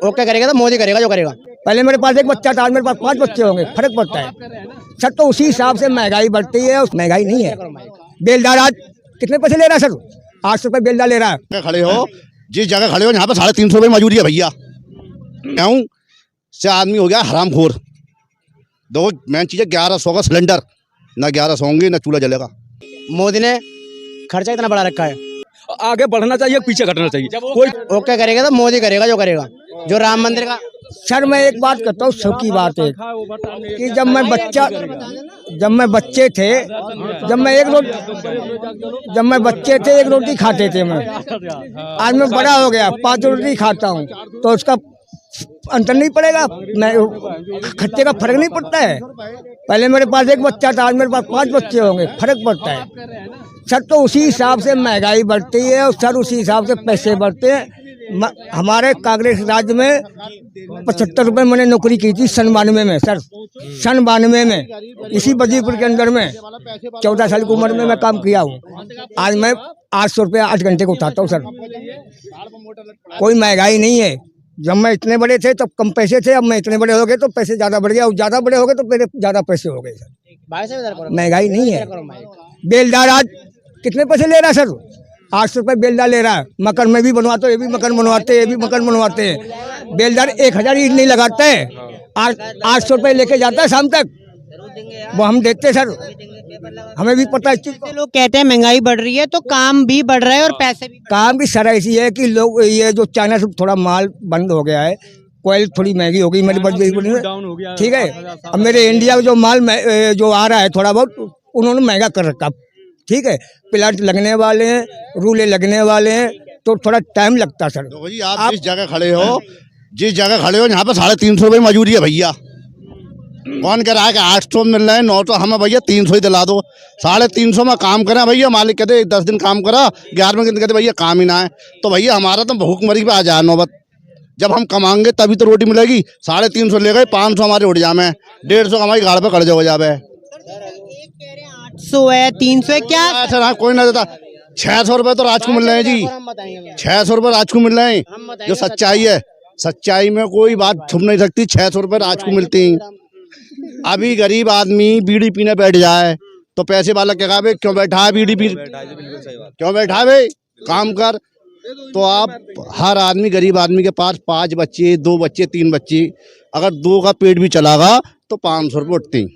Okay करेगा तो मोदी करेगा जो करेगा। पहले मेरे पास एक बच्चा था, आज मेरे पास 5 बच्चे होंगे, फर्क पड़ता है सर। तो उसी हिसाब से महंगाई बढ़ती है, उस महंगाई नहीं है। बेलदार आज कितने पैसे ले रहा है सर? 800 रुपये बेलदार ले रहा है। खड़े हो जिस जगह खड़े हो यहाँ पे 350 रुपये मजूरी है भैया। क्यों से आदमी हो गया हरामखोर। दो मेन चीज है 1100 का सिलेंडर, ना 1100 होंगे ना चूल्हा जलेगा। मोदी ने खर्चा इतना बढ़ा रखा है, आगे बढ़ना चाहिए पीछे घटना चाहिए। कोई ओके करेगा तो मोदी करेगा जो करेगा। जो राम मंदिर का सर, मैं एक बात कहता हूँ, सब की बात है कि जब मैं बच्चे थे, जब मैं बच्चे थे 1 रोटी खाते थे मैं। आज मैं बड़ा हो गया 5 रोटी खाता हूँ, तो उसका अंतर नहीं पड़ेगा, मैं खर्चे का फर्क नहीं पड़ता है। पहले मेरे पास एक बच्चा था, आज मेरे पास 5 बच्चे होंगे, फर्क पड़ता है सर। तो उसी हिसाब से महंगाई बढ़ती है और सर उसी हिसाब से पैसे बढ़ते हैं। हमारे कांग्रेस राज्य में 75 रुपये मैंने नौकरी की थी सन 92 में सर, सन 92 में इसी बजीपुर के अंदर में 14 साल की उम्र में मैं काम किया हूँ। आज मैं 800 रुपये 8 घंटे को उठाता हूँ सर। कोई महंगाई नहीं है। जब मैं इतने बड़े थे तब कम पैसे थे, अब मैं इतने बड़े हो गए तो पैसे ज़्यादा बढ़ गया, और ज़्यादा बड़े हो गए तो मेरे ज़्यादा पैसे हो गए सर। महंगाई नहीं है। बेलदार आज कितने पैसे ले रहा है सर? 800 रुपये बेलदार ले रहा है। मकान में भी बनवाते, ये भी मकान बनवाते, ये भी मकान बनवाते हैं। बेलदार 1000 ईंट नहीं लगाता है, 800 रुपये लेके जाता है शाम तक, वो हम देखते सर, हमें भी पता है। लोग कहते हैं महंगाई बढ़ रही है तो काम भी बढ़ रहा है और पैसे भी। काम भी सर ऐसी है कि लोग ये जो चाइना से थोड़ा माल बंद हो गया है, कोयल थोड़ी महंगी हो गई मेरी बड़ी, ठीक है। अब मेरे इंडिया में जो माल जो आ रहा है थोड़ा बहुत उन्होंने महंगा कर रखा, ठीक है। प्लांट लगने वाले हैं, रूले लगने वाले हैं, तो थोड़ा टाइम लगता है सर। तो जी आप जिस जगह खड़े हो यहाँ पे 350 रुपये मजूरी है भैया। कौन कह रहा है कि 800 मिल रहे हैं, 900 हमें भैया 300 ही दिला दो। 350 में काम करें भैया। मालिक कहते 10 दिन काम करा, 11वें दिन कहते भैया काम ही ना है, तो भैया हमारा तो भूखमरी पे आ जाए नौबत। जब हम कमाएंगे तभी तो रोटी मिलेगी। 350 ले गए, 500 हमारे उड़ जामे, 150 हमारी गाड़ पे कर्ज हो जावे। 800 है, 300 है, क्या सर? हाँ, कोई ना देता। 600 रुपये तो राज को मिल रहे हैं जी, 600 रुपये राज को मिल रहे हैं। जो सच्चाई है, सच्चाई में कोई बात छुप नहीं सकती। 600 रुपये राज को मिलती हैं। अभी गरीब आदमी बीड़ी पीने बैठ जाए तो पैसे वाला क्या कहा, क्यों बैठा है बीड़ी पी, क्यों बैठा है भाई, काम कर। तो आप हर आदमी, गरीब आदमी के पास 5 बच्चे, 2 बच्चे, 3 बच्चे, अगर 2 का पेट भी चलागा तो 500 रुपये उठते हैं।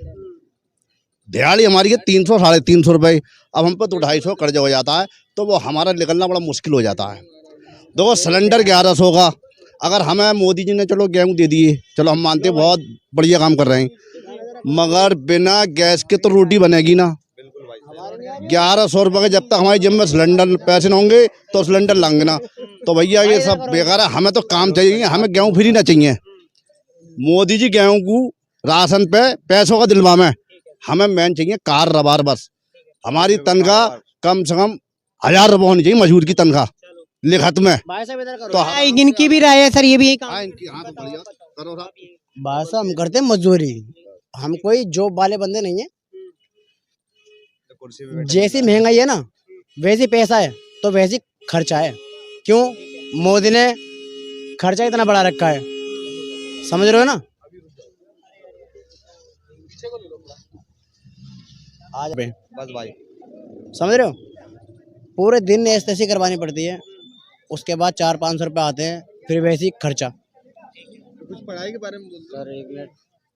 दिहाड़ी हमारी है 300 350 रुपये। अब हम पर तो 250 कर्ज हो जाता है, तो वो हमारा निकलना बड़ा मुश्किल हो जाता है। देखो सिलेंडर 1100 का, अगर हमें मोदी जी ने चलो गेहूँ दे दिए, चलो हम मानते बहुत बढ़िया काम कर रहे हैं, मगर बिना गैस के तो रोटी बनेगी ना। 1100 रुपये के जब तक हमारी जेब में सिलेंडर पैसे न होंगे तो सिलेंडर लाएंगे ना। तो भैया ये सब बेकार है। हमें तो काम चाहिए, हमें गेहूँ फ्री ना चाहिए। मोदी जी गेहूँ को राशन पे पैसों का दिलवा में, हमें मेन चाहिए कार रबार। बस हमारी तनख्वाह कम से कम 1000 रुपये होनी चाहिए, मजदूर की तनख्वाह लिखत में। तो इनकी भी राय है सर, ये भी बस हम करते हैं मजदूरी, हम कोई जॉब वाले बंदे नहीं है। जैसी महंगाई है ना वैसी पैसा है तो वैसी खर्चा है। क्यों? मोदी ने खर्चा इतना बढ़ा रखा है, समझ रहे हो ना। आज बस भाई समझ रहे हो, पूरे दिन एस्टेसी करवानी पड़ती है, उसके बाद 400-500 रुपये आते हैं, फिर वैसी खर्चा। कुछ पढ़ाई के बारे में सर 1 मिनट,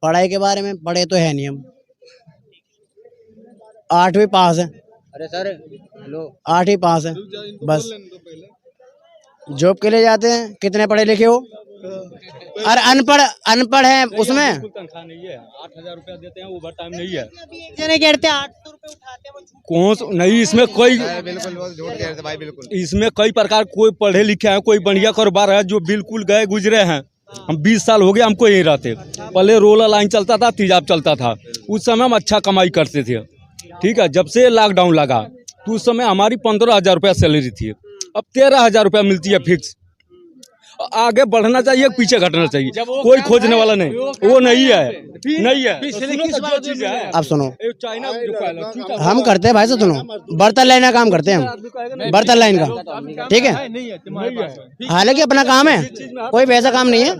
पढ़ाई के बारे में पढ़े तो है नहीं हम, 8वीं पास है। अरे सर हेलो, 8वीं पास है बस। जॉब के लिए जाते हैं, कितने पढ़े लिखे हो? अरे अनपढ़ है उसमें तनख्वाह नहीं है, 8000 रुपया देते हैं, ओवर टाइम नहीं है। कहते हैं 800 रुपये उठाते हैं, कौन नहीं, इसमें कोई इसमें कई प्रकार, कोई पढ़े लिखे हैं, कोई बढ़िया कारोबार है जो बिल्कुल गए गुजरे हैं। हम 20 साल हो गए हमको यहीं रहते। पहले रोलर लाइन चलता था, तेजाब चलता था, उस समय हम अच्छा कमाई करते थे, ठीक है। जब से लॉकडाउन लगा तो उस समय हमारी 15,000 रुपया सैलरी थी, अब 13,000 रुपया मिलती है फिक्स। आगे बढ़ना चाहिए, पीछे घटना चाहिए, कोई खोजने वाला नहीं, वो नहीं है। आप सुनो, चाइना हम करते हैं भाई साहब, सुनो, बर्तन लाइन का काम करते हैं हम, बर्तन लाइन का, ठीक है। हालांकि अपना काम है, कोई वैसा काम नहीं है,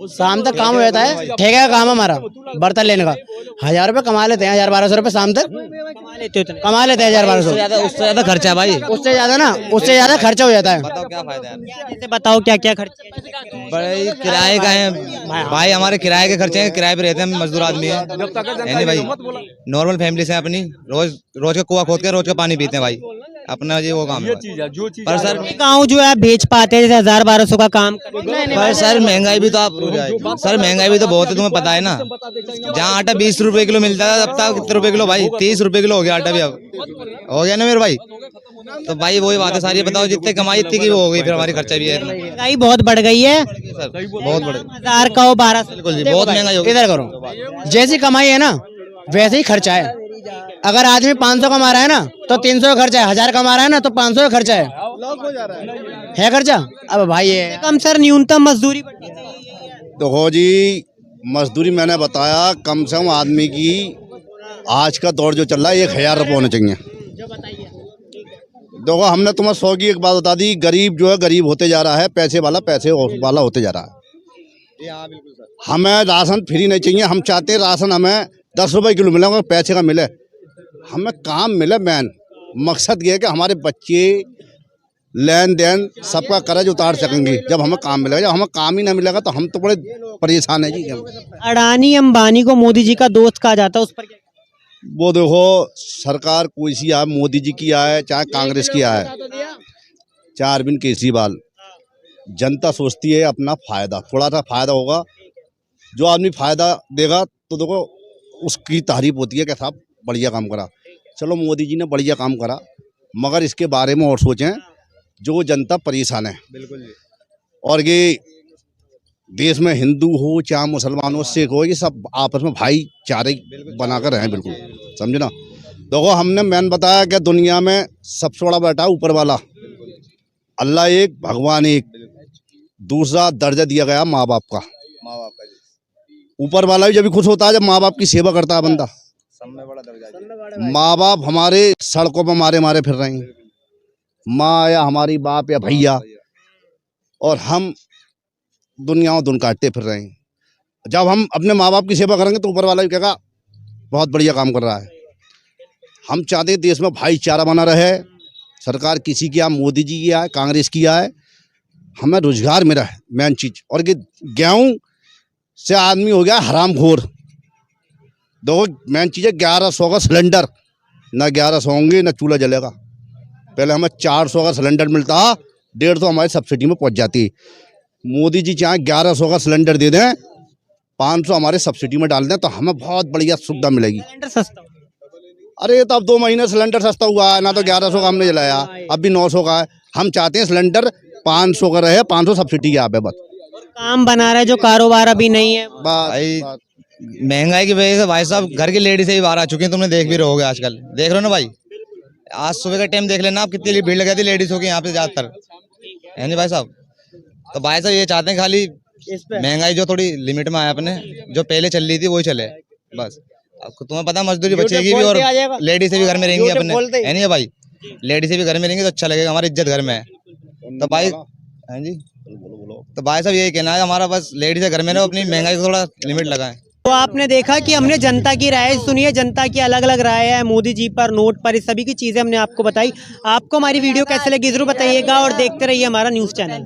शाम तक काम हो जाता है, ठेके का काम है हमारा, बर्तन लेने का। 1000 रुपये कमा लेते हैं, 1000-1200 रुपये शाम तक कमा लेते हैं, 1000-1200। उससे ज्यादा खर्चा है भाई, उससे ज्यादा ना, उससे ज्यादा खर्चा हो जाता है। बताओ क्या फायदा है। जैसे बताओ क्या क्या खर्चे। बड़े किराए का है भाई, हमारे किराए के खर्चे हैं, किराए पे रहते हैं, हम मजदूर आदमी है नहीं भाई, नॉर्मल फैमिली से अपनी रोज का कुआं खोद के रोज का पानी पीते हैं भाई, अपना ये वो काम है। पर सर गाँव जो है आप बेच पाते हैं, जैसे 1000-1200 का काम। पर सर महंगाई भी तो सर महंगाई भी तो बहुत है, तुम्हें पता है ना। जहाँ आटा 20 रुपए किलो मिलता है, अब तक कितने रुपए किलो भाई, 30 रुपए किलो हो गया आटा भी, अब हो गया ना मेरे भाई। तो भाई वही बात है सारी, बताओ जितने कमाई इतनी की वो हो गई, फिर हमारी खर्चा भी है। महंगाई बहुत बढ़ गई है सर बहुत बड़े, 1000 का हो 1200। बिल्कुल जी, बहुत महंगाई हो गई। इधर करो, जैसी कमाई है ना वैसे ही खर्चा है। अगर आदमी 500 कमा रहा है ना तो 300 का खर्चा है, 1000 कमा रहा है ना तो 500 का खर्चा है खर्चा। अब भाई ये कम सर न्यूनतम मजदूरी बढ़नी चाहिए। देखो जी, मजदूरी मैंने बताया कम से कम आदमी की आज का दौर जो चल रहा है 1000 रुपये होने चाहिए। देखो हमने तुम्हें 100 की एक बात बता दी, गरीब जो है गरीब होते जा रहा है, पैसे वाला होते जा रहा है। हमें राशन फ्री नहीं चाहिए, हम चाहते हैं राशन हमें 10 रुपए किलो मिले, पैसे का मिले, हमें काम मिले। मेन मकसद ये है कि हमारे बच्चे लेन देन सबका कर्ज उतार सकेंगे जब हमें काम मिलेगा। जब हमें काम ही ना मिलेगा तो हम तो बड़े परेशान है जी। अडानी अंबानी को मोदी जी का दोस्त कहा जाता है, उस पर क्या? वो देखो सरकार कोई सी आए, मोदी जी की आए चाहे कांग्रेस की आए चाहे अरविंद केजरीवाल, जनता सोचती है अपना फायदा, थोड़ा सा फायदा होगा, जो आदमी फायदा देगा तो देखो उसकी तारीफ होती है कि साहब बढ़िया काम करा। चलो मोदी जी ने बढ़िया काम करा, मगर इसके बारे में और सोचें जो जनता परेशान है। बिल्कुल। और ये देश में हिंदू हो चाहे मुसलमान हो, सिख हो, ये सब आपस में भाईचारे बनाकर रहें, बिल्कुल समझे ना। देखो हमने मैंने बताया कि दुनिया में सबसे बड़ा बैठा ऊपर वाला, अल्लाह एक, भगवान एक। दूसरा दर्जा दिया गया माँ बाप का। ऊपर वाला भी जब भी खुश होता है जब माँ बाप की सेवा करता है बंदा। माँ बाप हमारे सड़कों पर मारे फिर रहे हैं, माँ या हमारी बाप या भैया, और हम दुनिया में धुन काटते फिर रहे हैं। जब हम अपने माँ बाप की सेवा करेंगे तो ऊपर वाला भी कहेगा बहुत बढ़िया काम कर रहा है। हम चाहते हैं देश में भाईचारा बना रहे। सरकार किसी की आए, मोदी जी की आए, कांग्रेस की आए, हमें रोजगार मिला है मेन चीज। और ये गेहूँ से आदमी हो गया हरामखोर। देखो मेन चीज़ है 1100 का सिलेंडर, ना 1100 होंगे ना चूल्हा जलेगा। पहले हमें 400 का सिलेंडर मिलता, 150 हमारी सब्सिडी में पहुंच जाती। मोदी जी चाहे 1100 का सिलेंडर दे दें, 500 हमारे सब्सिडी में डाल दें तो हमें बहुत बढ़िया सुविधा मिलेगी। सिलेंडर सस्ता। अरे तो अब 2 महीने सिलेंडर सस्ता हुआ है ना, तो 1100 का हमने जलाया, अब भी 900 का है। हम चाहते हैं सिलेंडर 500 का रहे, 500 सब्सिडी यहाँ पे बस। काम बना रहा है जो कारोबार अभी नहीं है। भाई महंगाई की वजह से भाई साहब घर की लेडी से भी बाहर आ चुकी हैं, तुमने देख भी रहोगे आजकल, देख रहे हो ना भाई। आज सुबह का टाइम देख लेना आप, कितनी भीड़ लगी थी लेडीजों की यहाँ पे ज्यादातर, है नहीं भाई साहब। तो भाई साहब ये चाहते हैं खाली महंगाई जो थोड़ी लिमिट में आए अपने, जो पहले चल रही थी वही चले बस। अब तुम्हें पता मजदूरी बचेगी भी और लेडी से भी घर में रहेंगी अपने, है नहीं भाई। लेडी से भी घर में रहेंगे तो अच्छा लगेगा, हमारी इज्जत घर में है। तो भाई हाँ जी, तो भाई साहब यही कहना है हमारा, बस लेडीज घर में रहो, अपनी महंगाई को थोड़ा लिमिट लगाएं। तो आपने देखा कि हमने जनता की राय सुनी है, जनता की अलग अलग राय है मोदी जी पर, नोट पर, इस सभी की चीजें हमने आपको बताई। आपको हमारी वीडियो कैसे लगी जरूर बताइएगा और देखते रहिए हमारा न्यूज़ चैनल।